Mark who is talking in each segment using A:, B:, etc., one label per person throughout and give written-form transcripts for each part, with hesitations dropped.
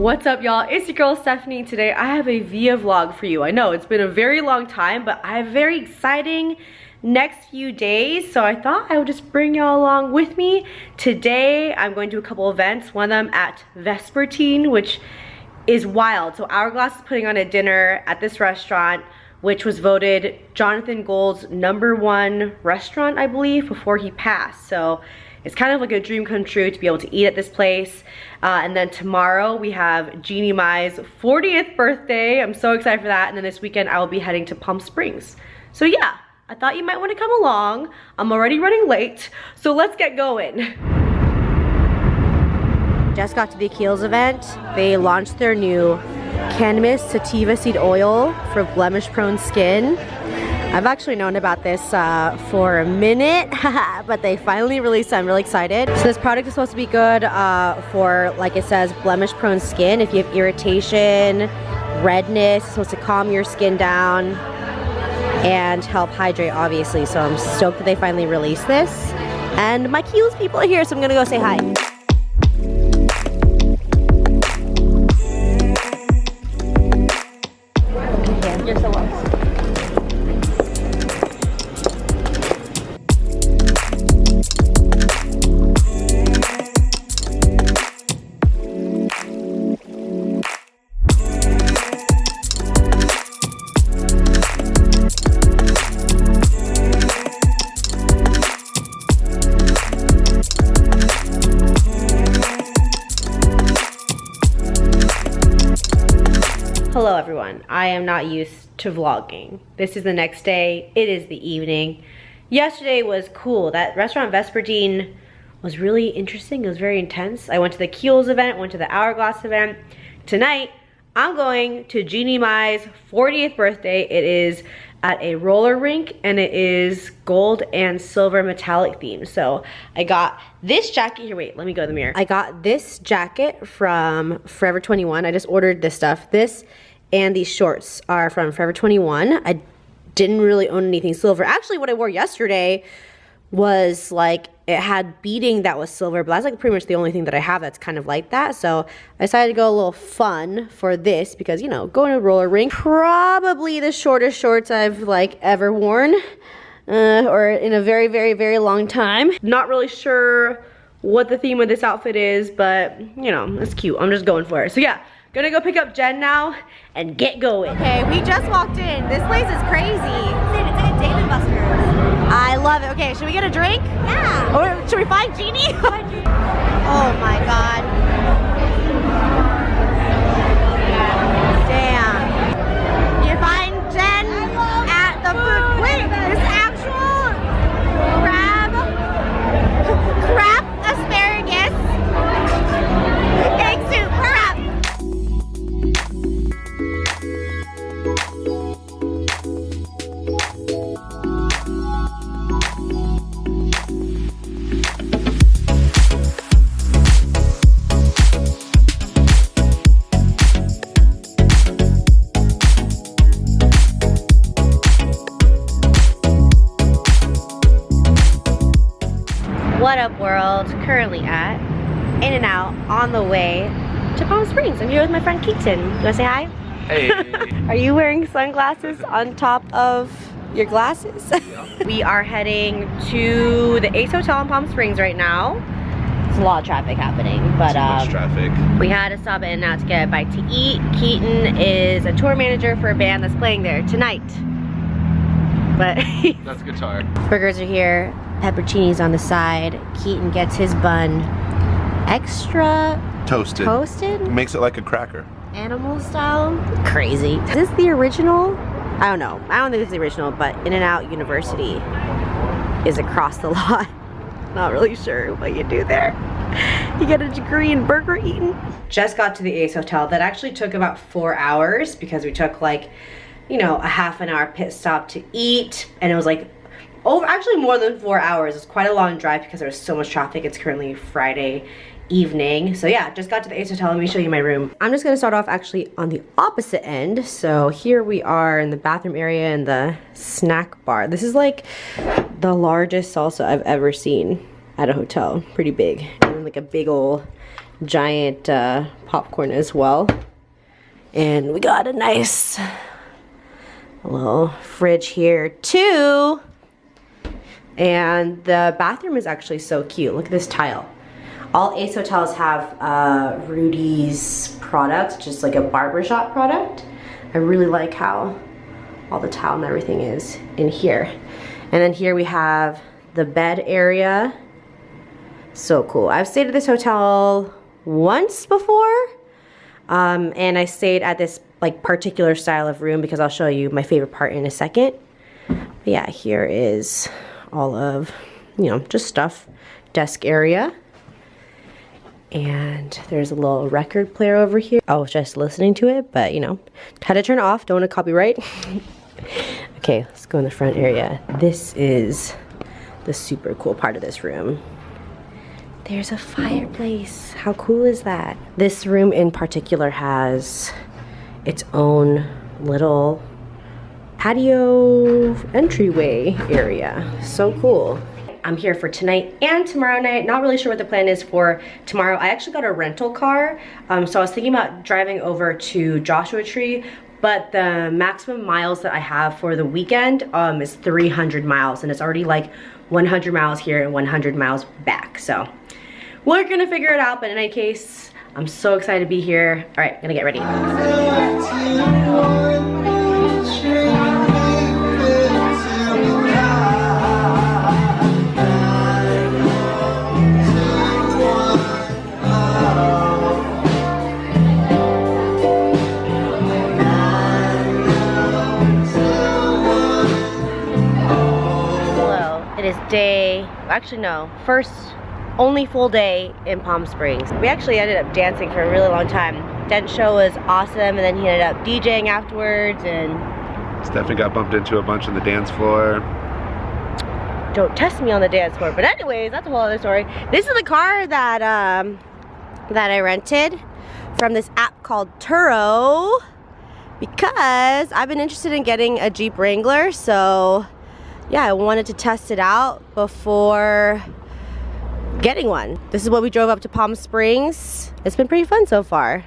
A: What's up, y'all? It's your girl Stephanie. Today I have a Via vlog for you. I know it's been a very long time, but I have very exciting next few days, so I thought I would just bring y'all along with me. Today I'm going to a couple events, one of them at Vespertine, which is wild. So Hourglass is putting on a dinner at this restaurant, which was voted Jonathan Gold's #1 restaurant, I believe, before he passed. So it's kind of like a dream come true to be able to eat at this place. And then tomorrow we have Jeannie Mai's 40th birthday. I'm so excited for that. And then this weekend I will be heading to Palm Springs. So yeah, I thought you might want to come along. I'm already running late, so let's get going. Just got to the Kiehl's event. They launched their new cannabis sativa seed oil for blemish prone skin. I've actually known about this for a minute, but they finally released it. I'm really excited. So this product is supposed to be good for, like it says, blemish prone skin. If you have irritation, redness, it's supposed to calm your skin down and help hydrate, obviously. So I'm stoked that they finally released this. And my Kiehl's people are here, so I'm gonna go say hi. Hello everyone, I am not used to vlogging. This is the next day, it is the evening. Yesterday was cool. That restaurant Vespertine was really interesting, it was very intense. I went to the Kiehl's event, went to the Hourglass event. Tonight, I'm going to Jeannie Mai's 40th birthday. It is at a roller rink and it is gold and silver metallic theme. So I got this jacket here. Wait, let me go to the mirror. I got this jacket from Forever 21. I just ordered this stuff. This and these shorts are from Forever 21. I didn't really own anything silver. Actually, what I wore yesterday was like, it had beading that was silver, but that's like pretty much the only thing that I have that's kind of like that. So I decided to go a little fun for this because, you know, going to a roller rink, probably the shortest shorts I've like ever worn or in a very, very, very long time. Not really sure what the theme of this outfit is, but you know, it's cute. I'm just going for it. So yeah, gonna go pick up Jen now and get going. Okay, we just walked in. This place is crazy.
B: It's like a Dave & Buster's.
A: I love it. Okay, should we get a drink?
B: Yeah.
A: Or should we find Jeannie? Oh my God. Damn. You find Jen at the food. Wait, this actual crab asparagus egg soup. Crab. What up, world? Currently at In-N-Out on the way to Palm Springs. I'm here with my friend Keaton. You wanna say hi?
C: Hey.
A: Are you wearing sunglasses on top of your glasses?
C: Yeah.
A: We are heading to the Ace Hotel in Palm Springs right now. There's a lot of traffic happening, but
C: Too much traffic.
A: we had to stop at In-N-Out to get a bite to eat. Keaton is a tour manager for a band that's playing there tonight. But
C: That's guitar.
A: burgers are here, pepperoncinis on the side. Keaton gets his bun extra
D: Toasted. Makes it like a cracker.
A: animal style. Crazy. Is this the original? I don't know. I don't think it's the original, but In-N-Out University is across the lot. Not really sure what you do there. You get a degree in burger eating. Just got to the Ace Hotel. That actually took about 4 hours because we took like, you know, a half-an-hour pit stop to eat, and it was like actually more than 4 hours. It's quite a long drive because there was so much traffic. It's currently Friday evening. So yeah, just got to the Ace Hotel. Let me show you my room. I'm just gonna start off actually on the opposite end. So here we are in the bathroom area and the snack bar. This is like the largest salsa I've ever seen at a hotel. Pretty big. And like a big old giant popcorn as well. And we got a nice little fridge here too. And the bathroom is actually so cute. Look at this tile. All Ace hotels have Rudy's products, just like a barbershop product. I really like how all the tile and everything is in here. And then here we have the bed area. So cool. I've stayed at this hotel once before. And I stayed at this like particular style of room because I'll show you my favorite part in a second. But yeah, here is all of, you know, just stuff, desk area. And there's a little record player over here. I was just listening to it, but you know, had to turn it off, don't want to copyright. Okay, let's go in the front area. This is the super cool part of this room. There's a fireplace. How cool is that? This room in particular has its own little patio entryway area. So cool. I'm here for tonight and tomorrow night. Not really sure what the plan is for tomorrow. I actually got a rental car. So I was thinking about driving over to Joshua Tree, but the maximum miles that I have for the weekend is 300 miles, and it's already like 100 miles here and 100 miles back. So we're gonna figure it out, but in any case, I'm so excited to be here. All right, gonna get ready. It is day, actually no, only full day in Palm Springs. We actually ended up dancing for a really long time. Dent's show was awesome, and then he ended up DJing afterwards, and
D: Stephanie got bumped into a bunch on the dance floor.
A: Don't test me on the dance floor. But anyways, that's a whole other story. This is the car that that I rented from this app called Turo, because I've been interested in getting a Jeep Wrangler, so yeah, I wanted to test it out before getting one. This is what we drove up to Palm Springs. It's been pretty fun so far.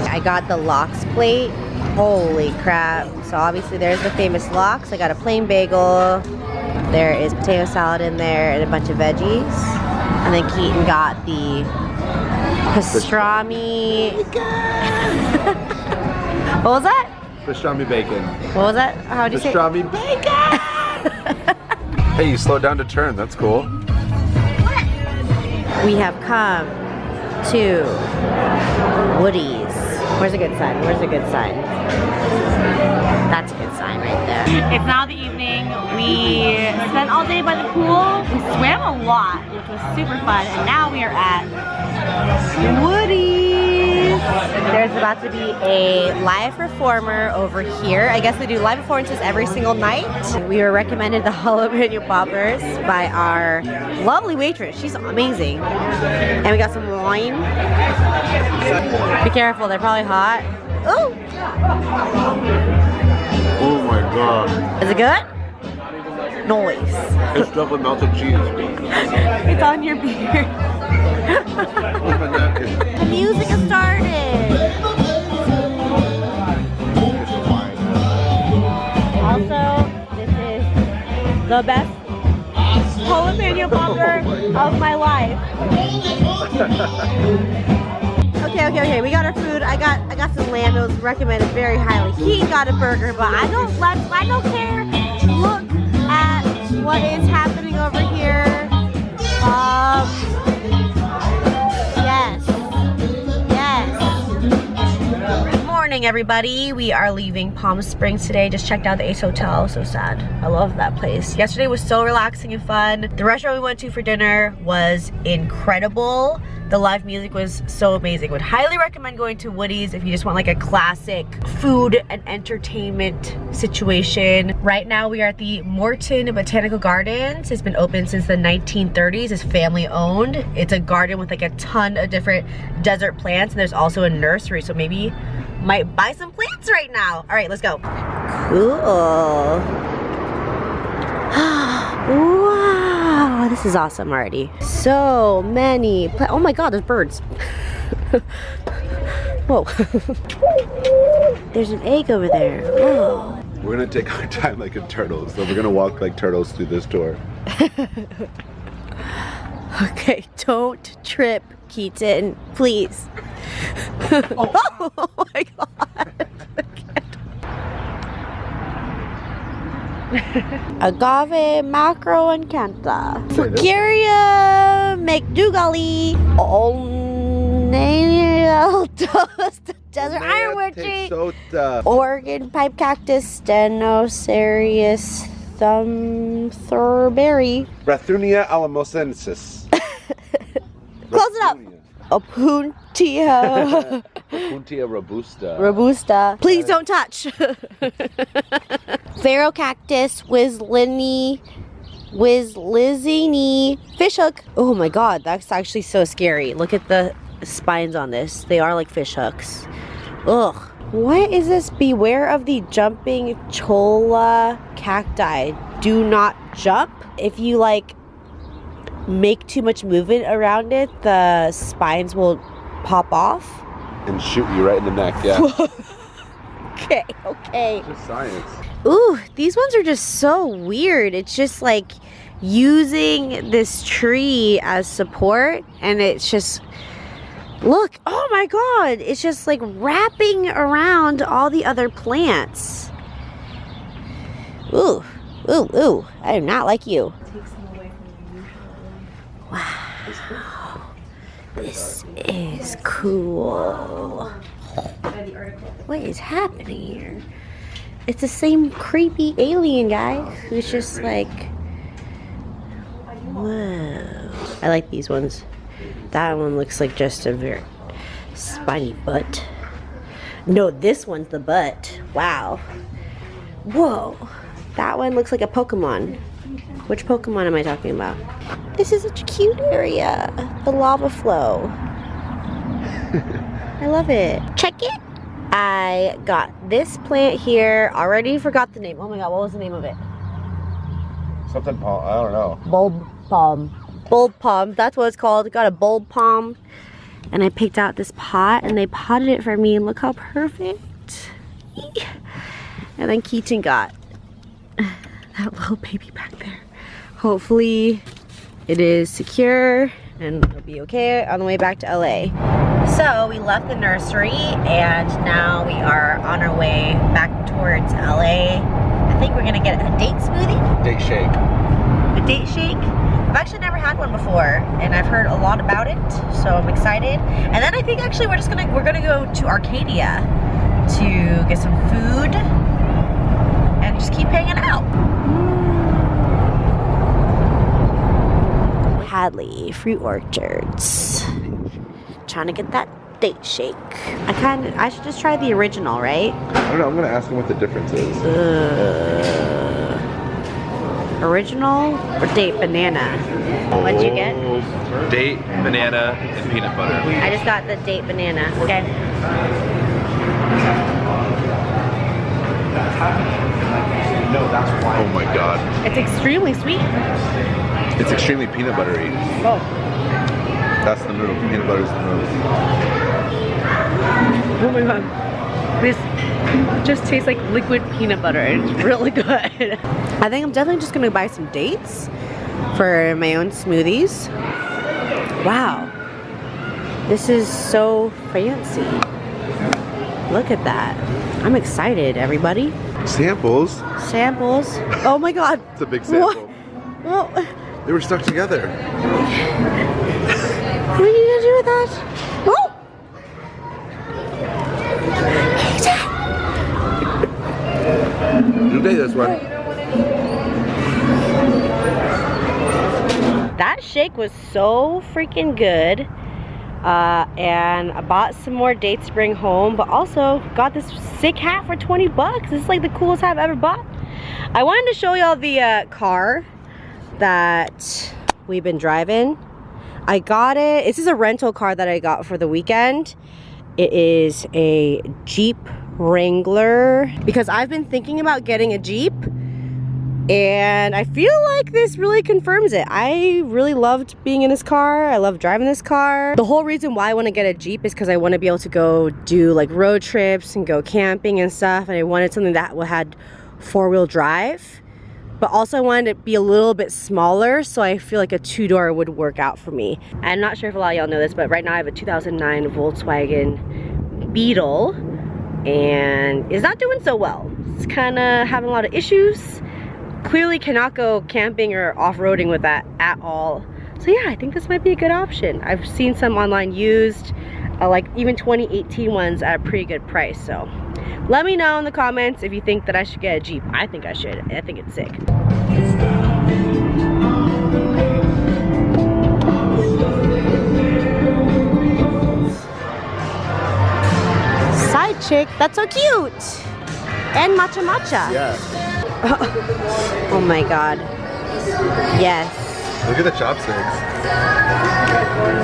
A: I got the lox plate. Holy crap. So obviously there's the famous lox. I got a plain bagel. There is potato salad in there and a bunch of veggies. And then Keaton got the pastrami. What was that?
D: Pastrami bacon.
A: What was that? How do you say?
D: Pastrami bacon! Hey, you slowed down to turn. That's cool.
A: We have come to Woody's. Where's a good sign? Where's a good sign? That's a good sign right there.
B: It's now the evening. We spent all day by the pool. We swam a lot, which was super fun. And now we are at
A: Woody's. There's about to be a live performer over here. I guess they do live performances every single night. We were recommended the jalapeno poppers by our lovely waitress. She's amazing. And we got some wine. Be careful, they're probably hot. Ooh!
D: Oh my god.
A: Is it good? Noise.
D: It's stuffed with melted cheese.
A: It's on your beard. The music has started. Also, this is the best jalapeno popper of my life. Okay. We got our food. I got some lamb. It was recommended very highly. He got a burger, but I don't care. Look at what is happening over here. Yes. Good morning, everybody. We are leaving Palm Springs today. Just checked out the Ace Hotel. So sad. I love that place. Yesterday was so relaxing and fun. The restaurant we went to for dinner was incredible. The live music was so amazing. Would highly recommend going to Woody's if you just want like a classic food and entertainment situation. Right now we are at the Moorten Botanical Gardens. It's been open since the 1930s. It's family owned. It's a garden with like a ton of different desert plants, and there's also a nursery, so maybe might buy some plants right now. All right, let's go. Cool. Wow. is awesome already. So many oh my god, there's birds. Whoa. There's an egg over there. Whoa.
D: We're gonna take our time like in turtles. So we're gonna walk like turtles through this door.
A: Okay, don't trip, Keaton, please. Oh my god. Agave macro encanta. Furcaria McDougalli. Nail toast. Desert ironwood tree. Oregon pipe cactus. Stenosarius thumberry.
D: Rathunia alamosensis.
A: Close enough. Opuntia.
D: Opuntia robusta.
A: Robusta. Please don't touch. Pharaoh cactus, Wizlini, fishhook. Oh my god, that's actually so scary. Look at the spines on this. They are like fish hooks. Ugh. What is this? Beware of the jumping cholla cacti. Do not jump. If you like make too much movement around it, the spines will pop off.
D: And shoot you right in the neck, yeah.
A: Okay.
D: Just science.
A: Ooh, these ones are just so weird. It's just like using this tree as support, and it's just, look, oh my god, it's just like wrapping around all the other plants. Ooh, I do not like you. Wow, this is cool. What is happening here? It's the same creepy alien guy who's just like, whoa. I like these ones. That one looks like just a very spiny butt. No, this one's the butt. Wow. Whoa. That one looks like a Pokemon. Which Pokemon am I talking about? This is such a cute area. The lava flow. I love it. Check it. I got this plant here. Already forgot the name. Oh my god, what was the name of it?
D: Something palm, I don't know.
A: Bulb palm. Bulb palm, that's what it's called. Got a bulb palm. And I picked out this pot and they potted it for me, and look how perfect. And then Keaton got that little baby back there. Hopefully it is secure and it'll be okay on the way back to LA. So we left the nursery and now we are on our way back towards LA. I think we're gonna get a date smoothie.
D: Date shake.
A: A date shake. I've actually never had one before and I've heard a lot about it, so I'm excited. And then I think actually we're gonna go to Arcadia to get some food and just keep hanging out. Hadley Fruit Orchards. Trying to get that date shake. I should just try the original, right?
D: I don't know, I'm gonna ask him what the difference is.
A: Original or date banana? What'd you get?
C: Date, banana, and peanut butter.
A: I just got the date banana. Okay.
D: Oh my god.
A: It's extremely sweet.
D: It's extremely peanut buttery.
A: Oh.
D: That's the move. Peanut butter's the move.
A: Oh my god. This just tastes like liquid peanut butter. It's really good. I think I'm definitely just gonna buy some dates for my own smoothies. Wow. This is so fancy. Look at that. I'm excited, everybody.
D: Samples?
A: Samples. Oh my god.
D: It's a big sample.
A: What? Well,
D: they were stuck together.
A: what are you gonna do with that? Oh!
D: You take this one.
A: That shake was so freaking good. And I bought some more dates to bring home, but also got this sick hat for 20 bucks. This is like the coolest hat I've ever bought. I wanted to show y'all the car that we've been driving. I got it. This is a rental car that I got for the weekend. It is a Jeep Wrangler because I've been thinking about getting a Jeep, And I feel like this really confirms it. I really loved being in this car. I love driving this car. The whole reason why I want to get a Jeep is because I want to be able to go do like road trips and go camping and stuff. And I wanted something that had 4-wheel drive. But also I wanted it to be a little bit smaller, so I feel like a 2-door would work out for me. I'm not sure if a lot of y'all know this, but right now I have a 2009 Volkswagen Beetle, and it's not doing so well. It's kind of having a lot of issues. Clearly cannot go camping or off-roading with that at all. So yeah, I think this might be a good option. I've seen some online used, like even 2018 ones at a pretty good price. So let me know in the comments if you think that I should get a Jeep. I think I should. I think it's sick. Side chick, that's so cute. And matcha matcha.
D: Yeah.
A: Oh my god. Yes.
D: Look at the chopsticks.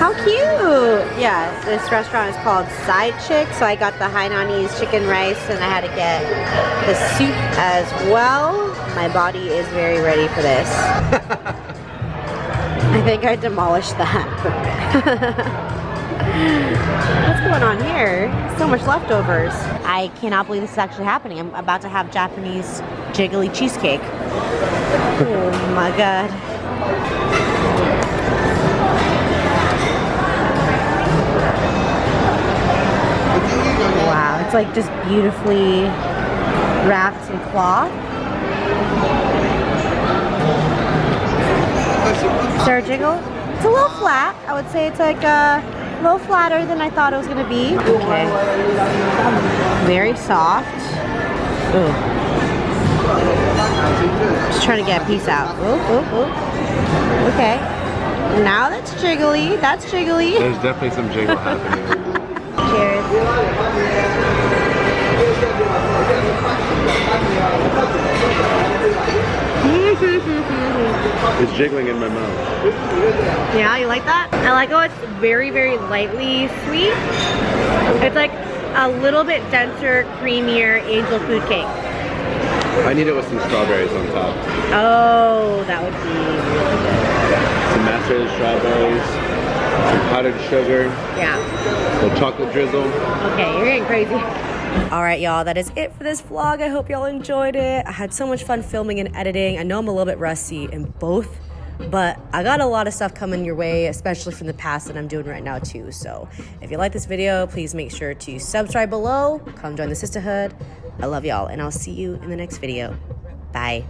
A: How cute! Yeah, this restaurant is called Side Chick, so I got the Hainanese chicken rice and I had to get the soup as well. My body is very ready for this. I think I demolished that. What's going on here? So much leftovers. I cannot believe this is actually happening. I'm about to have Japanese jiggly cheesecake. Oh my god. Wow, it's like just beautifully wrapped in cloth. Is there a jiggle? It's a little flat. I would say it's like a little flatter than I thought it was gonna be. Okay. Very soft. Ooh. Just trying to get a piece out. Ooh, ooh, ooh. Okay. Now that's jiggly. That's jiggly.
D: There's definitely some jiggle happening.
A: Cheers.
D: It's jiggling in my mouth.
A: Yeah, you like that? I like how it's very, very lightly sweet. It's like a little bit denser, creamier angel food cake.
D: I need it with some strawberries on top.
A: Oh, that would be really good.
D: Some macerated strawberries, some powdered sugar.
A: Yeah.
D: A little chocolate drizzle.
A: Okay, you're getting crazy. All right, y'all, that is it for this vlog. I hope y'all enjoyed it. I had so much fun filming and editing. I know I'm a little bit rusty in both, but I got a lot of stuff coming your way, especially from the past that I'm doing right now too. So if you like this video, please make sure to subscribe below. Come join the sisterhood. I love y'all, and I'll see you in the next video. Bye.